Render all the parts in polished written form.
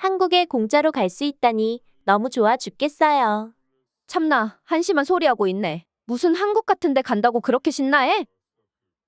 한국에 공짜로 갈 수 있다니 너무 좋아 죽겠어요. 참나, 한심한 소리하고 있네. 무슨 한국 같은 데 간다고 그렇게 신나해?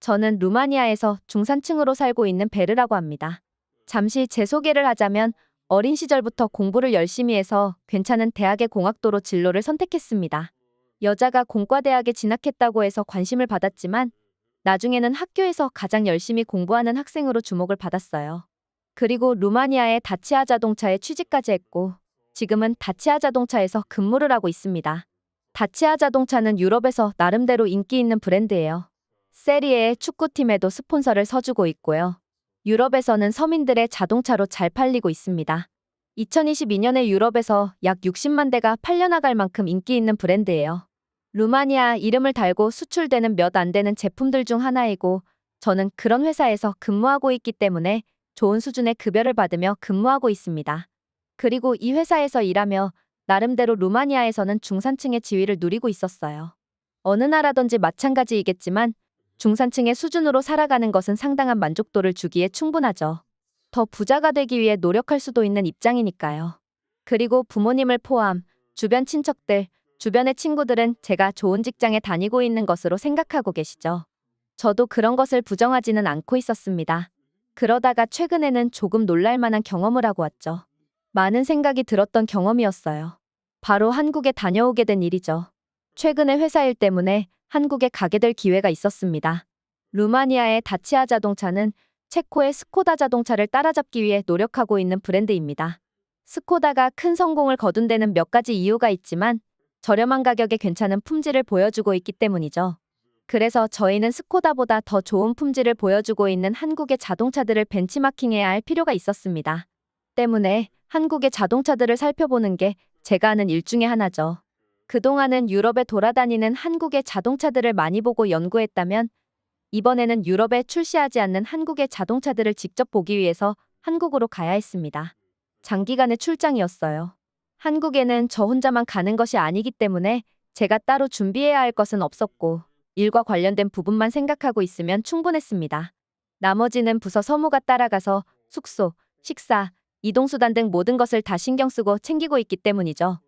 저는 루마니아에서 중산층으로 살고 있는 베르라고 합니다. 잠시 제 소개를 하자면 어린 시절부터 공부를 열심히 해서 괜찮은 대학의 공학도로 진로를 선택했습니다. 여자가 공과대학에 진학했다고 해서 관심을 받았지만 나중에는 학교에서 가장 열심히 공부하는 학생으로 주목을 받았어요. 그리고 루마니아의 다치아 자동차에 취직까지 했고 지금은 다치아 자동차에서 근무를 하고 있습니다. 다치아 자동차는 유럽에서 나름대로 인기 있는 브랜드예요. 세리에의 축구팀에도 스폰서를 서주고 있고요. 유럽에서는 서민들의 자동차로 잘 팔리고 있습니다. 2022년에 유럽에서 약 60만 대가 팔려나갈 만큼 인기 있는 브랜드예요. 루마니아 이름을 달고 수출되는 몇 안 되는 제품들 중 하나이고 저는 그런 회사에서 근무하고 있기 때문에 좋은 수준의 급여를 받으며 근무하고 있습니다. 그리고 이 회사에서 일하며 나름대로 루마니아에서는 중산층의 지위를 누리고 있었어요. 어느 나라든지 마찬가지이겠지만 중산층의 수준으로 살아가는 것은 상당한 만족도를 주기에 충분하죠. 더 부자가 되기 위해 노력할 수도 있는 입장이니까요. 그리고 부모님을 포함 주변 친척들, 주변의 친구들은 제가 좋은 직장에 다니고 있는 것으로 생각하고 계시죠. 저도 그런 것을 부정하지는 않고 있었습니다. 그러다가 최근에는 조금 놀랄 만한 경험을 하고 왔죠. 많은 생각이 들었던 경험이었어요. 바로 한국에 다녀오게 된 일이죠. 최근에 회사 일 때문에 한국에 가게 될 기회가 있었습니다. 루마니아의 다치아 자동차는 체코의 스코다 자동차를 따라잡기 위해 노력하고 있는 브랜드입니다. 스코다가 큰 성공을 거둔 데는 몇 가지 이유가 있지만 저렴한 가격에 괜찮은 품질을 보여주고 있기 때문이죠. 그래서 저희는 스코다보다 더 좋은 품질을 보여주고 있는 한국의 자동차들을 벤치마킹해야 할 필요가 있었습니다. 때문에 한국의 자동차들을 살펴보는 게 제가 하는 일 중에 하나죠. 그동안은 유럽에 돌아다니는 한국의 자동차들을 많이 보고 연구했다면 이번에는 유럽에 출시하지 않는 한국의 자동차들을 직접 보기 위해서 한국으로 가야 했습니다. 장기간의 출장이었어요. 한국에는 저 혼자만 가는 것이 아니기 때문에 제가 따로 준비해야 할 것은 없었고 일과 관련된 부분만 생각하고 있으면 충분했습니다. 나머지는 부서 서무가 따라가서 숙소, 식사, 이동수단 등 모든 것을 다 신경 쓰고 챙기고 있기 때문이죠.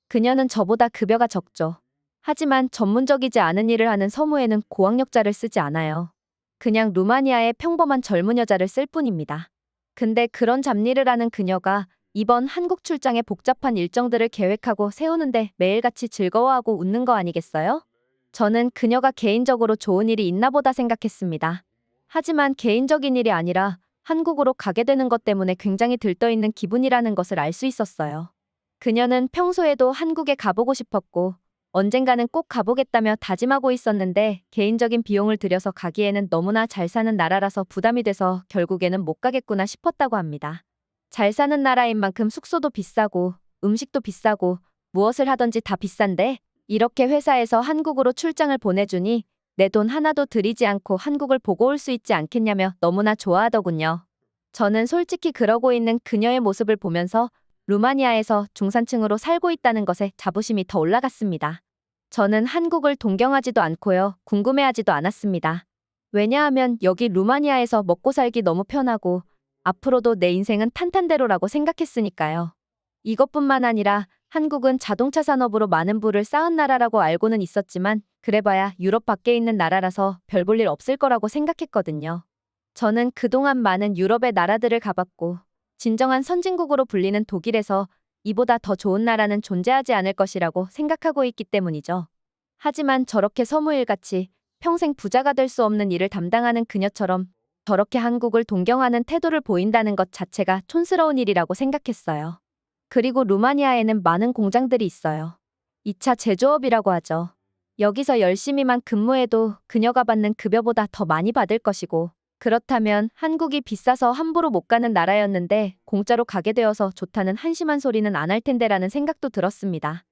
그녀는 저보다 급여가 적죠. 하지만 전문적이지 않은 일을 하는 서무에는 고학력자를 쓰지 않아요. 그냥 루마니아의 평범한 젊은 여자를 쓸 뿐입니다. 근데 그런 잡일을 하는 그녀가 이번 한국 출장의 복잡한 일정들을 계획하고 세우는데 매일같이 즐거워하고 웃는 거 아니겠어요? 저는 그녀가 개인적으로 좋은 일이 있나 보다 생각했습니다. 하지만 개인적인 일이 아니라 한국으로 가게 되는 것 때문에 굉장히 들떠있는 기분이라는 것을 알 수 있었어요. 그녀는 평소에도 한국에 가보고 싶었고 언젠가는 꼭 가보겠다며 다짐하고 있었는데 개인적인 비용을 들여서 가기에는 너무나 잘 사는 나라라서 부담이 돼서 결국에는 못 가겠구나 싶었다고 합니다. 잘 사는 나라인 만큼 숙소도 비싸고 음식도 비싸고 무엇을 하든지 다 비싼데 이렇게 회사에서 한국으로 출장을 보내주니 내 돈 하나도 들이지 않고 한국을 보고 올 수 있지 않겠냐며 너무나 좋아하더군요. 저는 솔직히 그러고 있는 그녀의 모습을 보면서 루마니아에서 중산층으로 살고 있다는 것에 자부심이 더 올라갔습니다. 저는 한국을 동경하지도 않고요, 궁금해하지도 않았습니다. 왜냐하면 여기 루마니아에서 먹고 살기 너무 편하고 앞으로도 내 인생은 탄탄대로라고 생각했으니까요. 이것뿐만 아니라 한국은 자동차 산업으로 많은 부를 쌓은 나라라고 알고는 있었지만 그래봐야 유럽 밖에 있는 나라라서 별 볼 일 없을 거라고 생각했거든요. 저는 그동안 많은 유럽의 나라들을 가봤고 진정한 선진국으로 불리는 독일에서 이보다 더 좋은 나라는 존재하지 않을 것이라고 생각하고 있기 때문이죠. 하지만 저렇게 서무일같이 평생 부자가 될 수 없는 일을 담당하는 그녀처럼 저렇게 한국을 동경하는 태도를 보인다는 것 자체가 촌스러운 일이라고 생각했어요. 그리고 루마니아에는 많은 공장들이 있어요. 2차 제조업이라고 하죠. 여기서 열심히만 근무해도 그녀가 받는 급여보다 더 많이 받을 것이고 그렇다면 한국이 비싸서 함부로 못 가는 나라였는데 공짜로 가게 되어서 좋다는 한심한 소리는 안 할 텐데라는 생각도 들었습니다.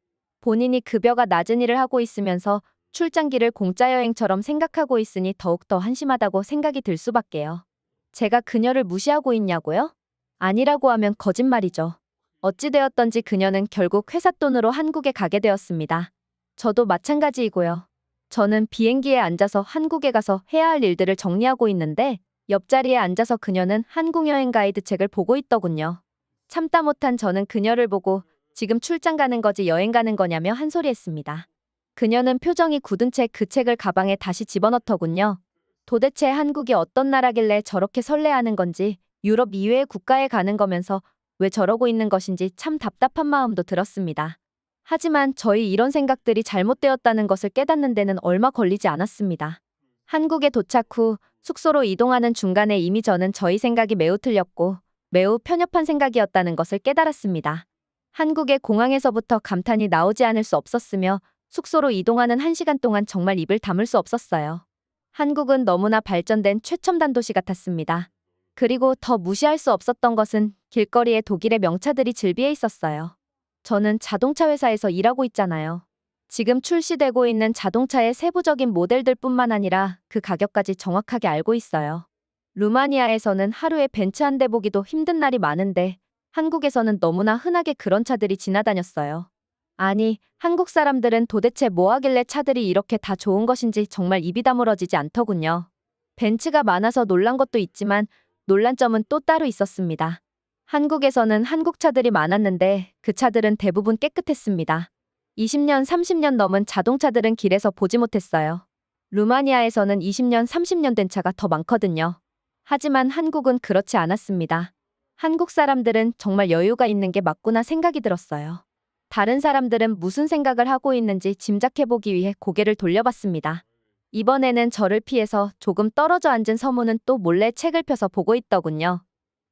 본인이 급여가 낮은 일을 하고 있으면서 출장기를 공짜 여행처럼 생각하고 있으니 더욱더 한심하다고 생각이 들 수밖에요. 제가 그녀를 무시하고 있냐고요? 아니라고 하면 거짓말이죠. 어찌되었던지 그녀는 결국 회사 돈으로 한국에 가게 되었습니다. 저도 마찬가지이고요. 저는 비행기에 앉아서 한국에 가서 해야 할 일들을 정리하고 있는데 옆자리에 앉아서 그녀는 한국 여행 가이드 책을 보고 있더군요. 참다 못한 저는 그녀를 보고 지금 출장 가는 거지 여행 가는 거냐며 한 소리 했습니다. 그녀는 표정이 굳은 채 그 책을 가방에 다시 집어넣더군요. 도대체 한국이 어떤 나라길래 저렇게 설레하는 건지, 유럽 이외의 국가에 가는 거면서 왜 저러고 있는 것인지 참 답답한 마음도 들었습니다. 하지만 저희 이런 생각들이 잘못되었다는 것을 깨닫는 데는 얼마 걸리지 않았습니다. 한국에 도착 후 숙소로 이동하는 중간에 이미 저는 저희 생각이 매우 틀렸고 매우 편협한 생각이었다는 것을 깨달았습니다. 한국의 공항에서부터 감탄이 나오지 않을 수 없었으며 숙소로 이동하는 1시간 동안 정말 입을 다물 수 없었어요. 한국은 너무나 발전된 최첨단 도시 같았습니다. 그리고 더 무시할 수 없었던 것은 길거리에 독일의 명차들이 즐비해 있었어요. 저는 자동차 회사에서 일하고 있잖아요. 지금 출시되고 있는 자동차의 세부적인 모델들뿐만 아니라 그 가격까지 정확하게 알고 있어요. 루마니아에서는 하루에 벤츠 한 대 보기도 힘든 날이 많은데 한국에서는 너무나 흔하게 그런 차들이 지나다녔어요. 아니, 한국 사람들은 도대체 뭐 하길래 차들이 이렇게 다 좋은 것인지 정말 입이 다물어지지 않더군요. 벤츠가 많아서 놀란 것도 있지만 놀란 점은 또 따로 있었습니다. 한국에서는 한국 차들이 많았는데 그 차들은 대부분 깨끗했습니다. 20년, 30년 넘은 자동차들은 길에서 보지 못했어요. 루마니아에서는 20년, 30년 된 차가 더 많거든요. 하지만 한국은 그렇지 않았습니다. 한국 사람들은 정말 여유가 있는 게 맞구나 생각이 들었어요. 다른 사람들은 무슨 생각을 하고 있는지 짐작해보기 위해 고개를 돌려봤습니다. 이번에는 저를 피해서 조금 떨어져 앉은 서무는 또 몰래 책을 펴서 보고 있더군요.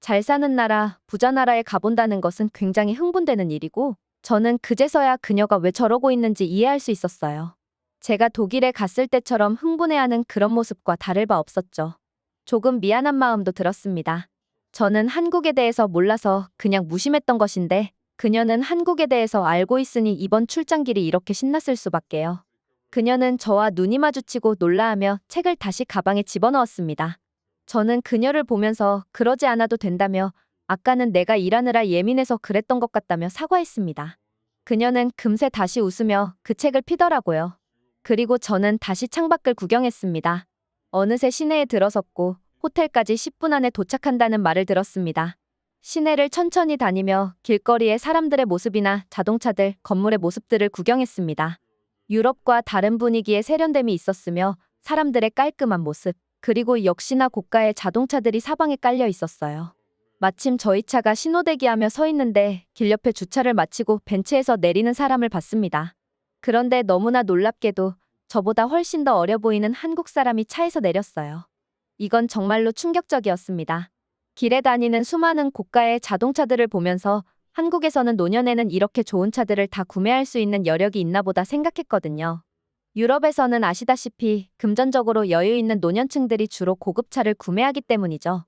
잘 사는 나라, 부자 나라에 가본다는 것은 굉장히 흥분되는 일이고 저는 그제서야 그녀가 왜 저러고 있는지 이해할 수 있었어요. 제가 독일에 갔을 때처럼 흥분해하는 그런 모습과 다를 바 없었죠. 조금 미안한 마음도 들었습니다. 저는 한국에 대해서 몰라서 그냥 무심했던 것인데 그녀는 한국에 대해서 알고 있으니 이번 출장길이 이렇게 신났을 수밖에요. 그녀는 저와 눈이 마주치고 놀라하며 책을 다시 가방에 집어넣었습니다. 저는 그녀를 보면서 그러지 않아도 된다며 아까는 내가 일하느라 예민해서 그랬던 것 같다며 사과했습니다. 그녀는 금세 다시 웃으며 그 책을 피더라고요. 그리고 저는 다시 창밖을 구경했습니다. 어느새 시내에 들어섰고 호텔까지 10분 안에 도착한다는 말을 들었습니다. 시내를 천천히 다니며 길거리의 사람들의 모습이나 자동차들, 건물의 모습들을 구경했습니다. 유럽과 다른 분위기의 세련됨이 있었으며 사람들의 깔끔한 모습, 그리고 역시나 고가의 자동차들이 사방에 깔려 있었어요. 마침 저희 차가 신호대기하며 서 있는데 길 옆에 주차를 마치고 벤츠에서 내리는 사람을 봤습니다. 그런데 너무나 놀랍게도 저보다 훨씬 더 어려 보이는 한국 사람이 차에서 내렸어요. 이건 정말로 충격적이었습니다. 길에 다니는 수많은 고가의 자동차들을 보면서 한국에서는 노년에는 이렇게 좋은 차들을 다 구매할 수 있는 여력이 있나 보다 생각했거든요. 유럽에서는 아시다시피 금전적으로 여유 있는 노년층들이 주로 고급차를 구매하기 때문이죠.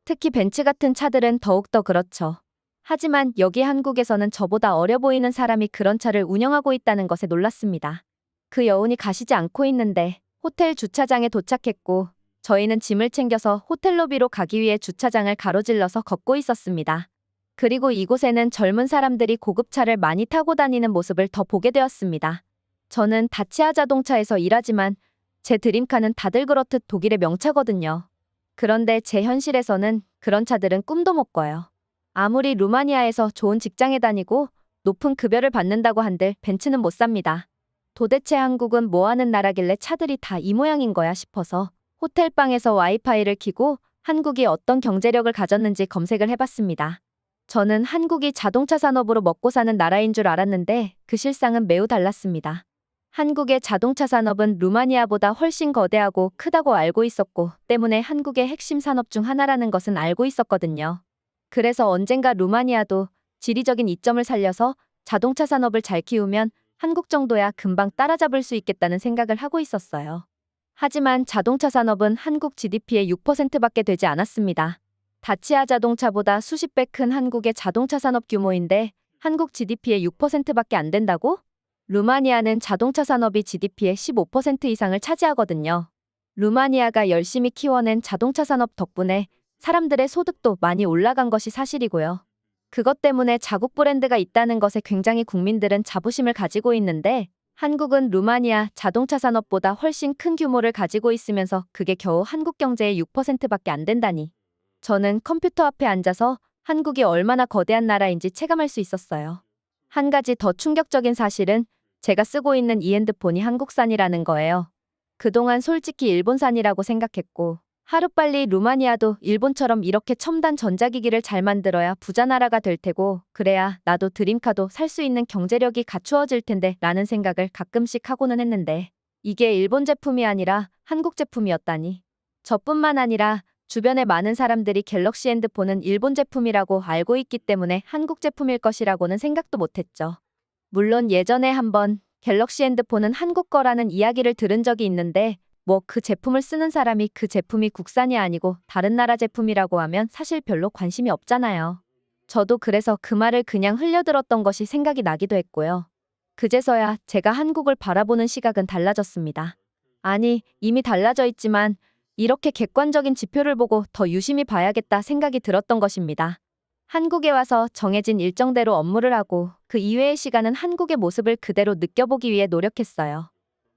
특히 벤츠 같은 차들은 더욱더 그렇죠. 하지만 여기 한국에서는 저보다 어려 보이는 사람이 그런 차를 운영하고 있다는 것에 놀랐습니다. 그 여운이 가시지 않고 있는데 호텔 주차장에 도착했고 저희는 짐을 챙겨서 호텔 로비로 가기 위해 주차장을 가로질러서 걷고 있었습니다. 그리고 이곳에는 젊은 사람들이 고급차를 많이 타고 다니는 모습을 더 보게 되었습니다. 저는 다치아 자동차에서 일하지만 제 드림카는 다들 그렇듯 독일의 명차거든요. 그런데 제 현실에서는 그런 차들은 꿈도 못 꿔요. 아무리 루마니아에서 좋은 직장에 다니고 높은 급여를 받는다고 한들 벤츠는 못 삽니다. 도대체 한국은 뭐 하는 나라길래 차들이 다 이 모양인 거야 싶어서 호텔방에서 와이파이를 켜고 한국이 어떤 경제력을 가졌는지 검색을 해봤습니다. 저는 한국이 자동차 산업으로 먹고 사는 나라인 줄 알았는데 그 실상은 매우 달랐습니다. 한국의 자동차 산업은 루마니아보다 훨씬 거대하고 크다고 알고 있었고 때문에 한국의 핵심 산업 중 하나라는 것은 알고 있었거든요. 그래서 언젠가 루마니아도 지리적인 이점을 살려서 자동차 산업을 잘 키우면 한국 정도야 금방 따라잡을 수 있겠다는 생각을 하고 있었어요. 하지만 자동차 산업은 한국 GDP의 6%밖에 되지 않았습니다. 다치아 자동차보다 수십 배 큰 한국의 자동차 산업 규모인데 한국 GDP의 6%밖에 안 된다고? 루마니아는 자동차 산업이 GDP의 15% 이상을 차지하거든요. 루마니아가 열심히 키워낸 자동차 산업 덕분에 사람들의 소득도 많이 올라간 것이 사실이고요. 그것 때문에 자국 브랜드가 있다는 것에 굉장히 국민들은 자부심을 가지고 있는데 한국은 루마니아 자동차 산업보다 훨씬 큰 규모를 가지고 있으면서 그게 겨우 한국 경제의 6%밖에 안 된다니. 저는 컴퓨터 앞에 앉아서 한국이 얼마나 거대한 나라인지 체감할 수 있었어요. 한 가지 더 충격적인 사실은 제가 쓰고 있는 이 핸드폰이 한국산이라는 거예요. 그동안 솔직히 일본산이라고 생각했고 하루빨리 루마니아도 일본처럼 이렇게 첨단 전자기기를 잘 만들어야 부자 나라가 될 테고 그래야 나도 드림카도 살 수 있는 경제력이 갖추어질 텐데 라는 생각을 가끔씩 하고는 했는데 이게 일본 제품이 아니라 한국 제품이었다니. 저뿐만 아니라 주변의 많은 사람들이 갤럭시 핸드폰은 일본 제품이라고 알고 있기 때문에 한국 제품일 것이라고는 생각도 못했죠. 물론 예전에 한번 갤럭시 핸드폰은 한국 거라는 이야기를 들은 적이 있는데 뭐 그 제품을 쓰는 사람이 그 제품이 국산이 아니고 다른 나라 제품이라고 하면 사실 별로 관심이 없잖아요. 저도 그래서 그 말을 그냥 흘려들었던 것이 생각이 나기도 했고요. 그제서야 제가 한국을 바라보는 시각은 달라졌습니다. 아니, 이미 달라져 있지만 이렇게 객관적인 지표를 보고 더 유심히 봐야겠다 생각이 들었던 것입니다. 한국에 와서 정해진 일정대로 업무를 하고 그 이외의 시간은 한국의 모습을 그대로 느껴보기 위해 노력했어요.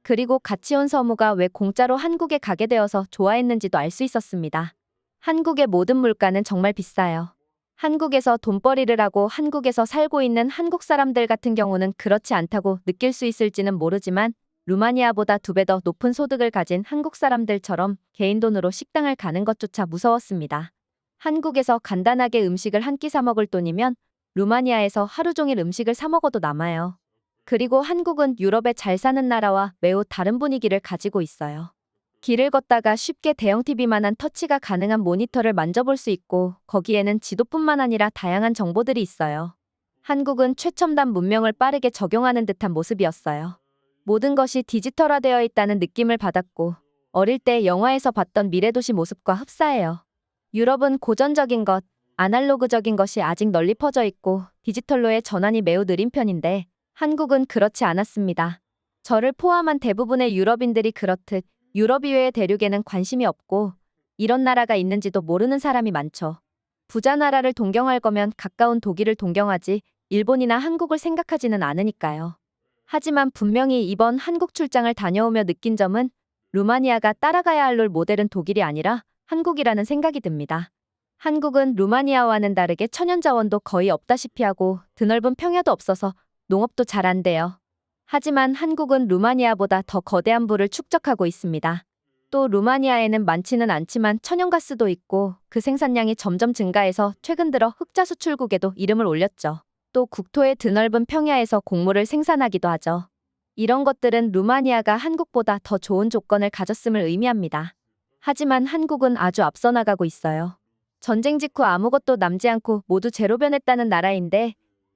그리고 같이 온 서무가 왜 공짜로 한국에 가게 되어서 좋아했는지도 알 수 있었습니다. 한국의 모든 물가는 정말 비싸요. 한국에서 돈벌이를 하고 한국에서 살고 있는 한국 사람들 같은 경우는 그렇지 않다고 느낄 수 있을지는 모르지만 루마니아보다 2배 더 높은 소득을 가진 한국 사람들처럼 개인 돈으로 식당을 가는 것조차 무서웠습니다. 한국에서 간단하게 음식을 한 끼 사 먹을 돈이면 루마니아에서 하루 종일 음식을 사 먹어도 남아요. 그리고 한국은 유럽에 잘 사는 나라와 매우 다른 분위기를 가지고 있어요. 길을 걷다가 쉽게 대형 TV만한 터치가 가능한 모니터를 만져볼 수 있고 거기에는 지도뿐만 아니라 다양한 정보들이 있어요. 한국은 최첨단 문명을 빠르게 적용하는 듯한 모습이었어요. 모든 것이 디지털화되어 있다는 느낌을 받았고 어릴 때 영화에서 봤던 미래도시 모습과 흡사해요. 유럽은 고전적인 것, 아날로그적인 것이 아직 널리 퍼져 있고 디지털로의 전환이 매우 느린 편인데 한국은 그렇지 않았습니다. 저를 포함한 대부분의 유럽인들이 그렇듯 유럽 이외의 대륙에는 관심이 없고 이런 나라가 있는지도 모르는 사람이 많죠. 부자 나라를 동경할 거면 가까운 독일을 동경하지 일본이나 한국을 생각하지는 않으니까요. 하지만 분명히 이번 한국 출장을 다녀오며 느낀 점은 루마니아가 따라가야 할 롤 모델은 독일이 아니라 한국이라는 생각이 듭니다. 한국은 루마니아와는 다르게 천연자원도 거의 없다시피 하고 드넓은 평야도 없어서 농업도 잘 안 돼요. 하지만 한국은 루마니아보다 더 거대한 부를 축적하고 있습니다. 또 루마니아에는 많지는 않지만 천연가스도 있고 그 생산량이 점점 증가해서 최근 들어 흑자 수출국에도 이름을 올렸죠. 또 국토의 드넓은 평야에서 곡물을 생산하기도 하죠. 이런 것들은 루마니아가 한국보다 더 좋은 조건을 가졌음을 의미합니다. 하지만 한국은 아주 앞서 나가고 있어요. 전쟁 직후 아무것도 남지 않고 모두 제로 변했다는 나라인데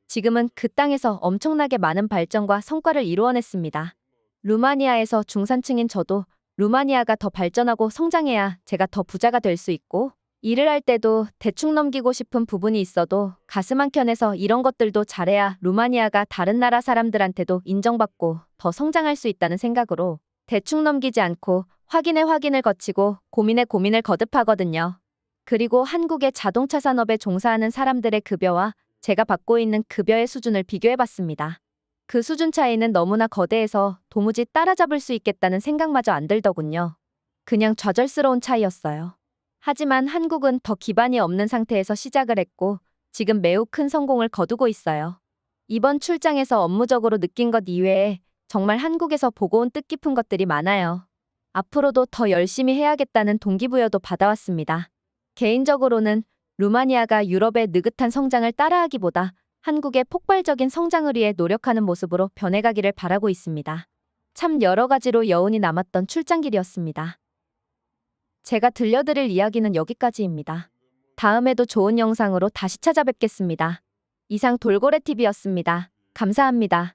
지금은 그 땅에서 엄청나게 많은 발전과 성과를 이루어냈습니다. 루마니아에서 중산층인 저도 루마니아가 더 발전하고 성장해야 제가 더 부자가 될 수 있고 일을 할 때도 대충 넘기고 싶은 부분이 있어도 가슴 한켠에서 이런 것들도 잘해야 루마니아가 다른 나라 사람들한테도 인정받고 더 성장할 수 있다는 생각으로 대충 넘기지 않고 확인의 확인을 거치고 고민의 고민을 거듭하거든요. 그리고 한국의 자동차 산업에 종사하는 사람들의 급여와 제가 받고 있는 급여의 수준을 비교해봤습니다. 그 수준 차이는 너무나 거대해서 도무지 따라잡을 수 있겠다는 생각마저 안 들더군요. 그냥 좌절스러운 차이였어요. 하지만 한국은 더 기반이 없는 상태에서 시작을 했고 지금 매우 큰 성공을 거두고 있어요. 이번 출장에서 업무적으로 느낀 것 이외에 정말 한국에서 보고 온 뜻깊은 것들이 많아요. 앞으로도 더 열심히 해야겠다는 동기부여도 받아왔습니다. 개인적으로는 루마니아가 유럽의 느긋한 성장을 따라하기보다 한국의 폭발적인 성장을 위해 노력하는 모습으로 변해가기를 바라고 있습니다. 참 여러 가지로 여운이 남았던 출장길이었습니다. 제가 들려드릴 이야기는 여기까지입니다. 다음에도 좋은 영상으로 다시 찾아뵙겠습니다. 이상 돌고래TV였습니다. 감사합니다.